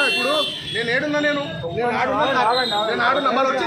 ఇప్పుడు నేను ఏడున్నా నేను ఆడున్నా మళ్ళీ వచ్చి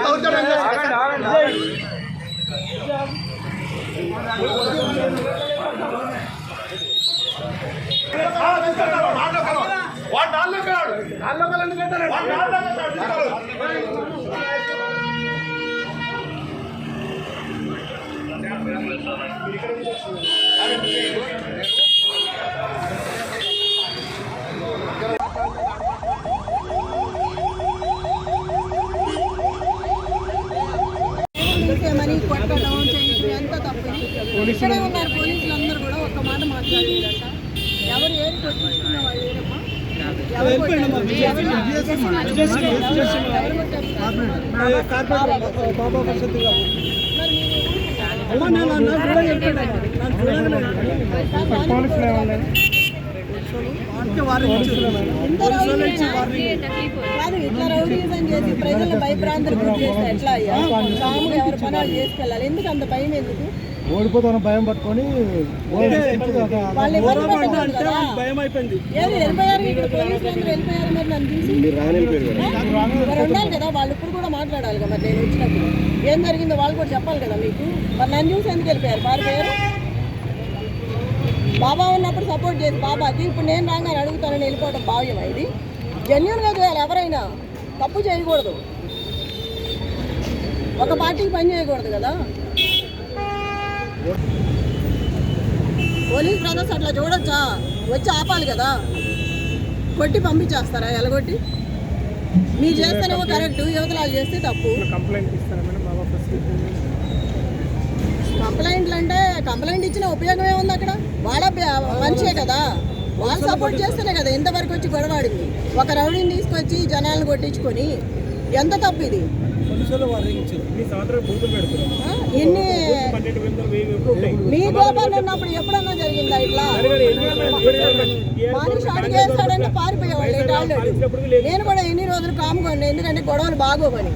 మనీ కొట్టడం చేయడం ఎంత తప్పు. ఇక్కడే ఉన్నారు పోలీసులందరూ కూడా ఒక్క మాట మాట్లాడలేదంట. ఎవరు ఏది కొట్టించుకున్న వాళ్ళు ఏదమ్మా కాదు. ఇట్లా రౌడీజం చేసి ప్రజలను భయభ్రాంతులు గురి చేస్తే ఎట్లా అయ్యా? సాముగా ఎవరి పనాలు చేసుకెళ్ళాలి. ఎందుకు అంత భయం? ఎందుకు ఓడిపోతాను భయం పట్టుకొని వాళ్ళు భయం అయిపోయింది. ఏది వెళ్ళిపోయారు, ఇక్కడ పోలీసులు అందరూ వెళ్ళిపోయారు. మరి నన్ను చూసి మరి ఉండాలి కదా వాళ్ళు. ఇప్పుడు కూడా మాట్లాడాలి కదా. మరి నేను వచ్చినప్పుడు ఏం జరిగిందో వాళ్ళు కూడా చెప్పాలి కదా మీకు. మరి నన్ను చూసి ఎందుకు వెళ్ళిపోయారు? పారిపోయారు. బాబా ఉన్నప్పుడు సపోర్ట్ చేసి బాబాకి ఇప్పుడు నేను రాగానే అడుగుతానని వెళ్ళిపోవడం భావ్యం. ఇది జెన్యూన్గా చేయాలి. ఎవరైనా తప్పు చేయకూడదు. ఒక పార్టీకి పని చేయకూడదు కదా. పోలీస్ బ్రదర్స్ అట్లా చూడొచ్చా? వచ్చి ఆపాలి కదా. కొట్టి పంపించేస్తారా? ఎలగొట్టి మీరు చేస్తేనేమో కరెక్ట్, యువతలాలు చేస్తే తప్పు. కంప్లైంట్లు అంటే కంప్లైంట్ ఇచ్చిన ఉపయోగం ఏముంది? అక్కడ వాళ్ళ మంచే కదా. వాళ్ళు సపోర్ట్ చేస్తేనే కదా ఇంతవరకు వచ్చి గొడవాడింది. ఒక రౌడీని తీసుకొచ్చి జనాలను కొట్టించుకొని ఎంత తప్పు ఇది. ఎన్ని మీ గోపాలు ఉన్నప్పుడు ఎప్పుడన్నా జరిగిందా ఇట్లా? మనిషి అడిగేస్తాడని పారిపోయేవాళ్ళు ఆల్రెడీ. నేను కూడా ఎన్ని రోజులు కాముకోండి, ఎందుకంటే గొడవలు బాగోవని.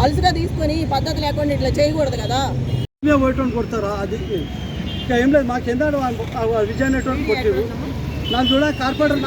అలసిగా తీసుకొని పద్ధతి లేకుండా ఇట్లా చేయకూడదు కదా. కొడతారా? అది ఇంకా ఏం లేదు. మాకు ఎంత విజయ్ నెట్వర్క్ కొట్టారు. నన్ను చూడ కార్పొరేటర్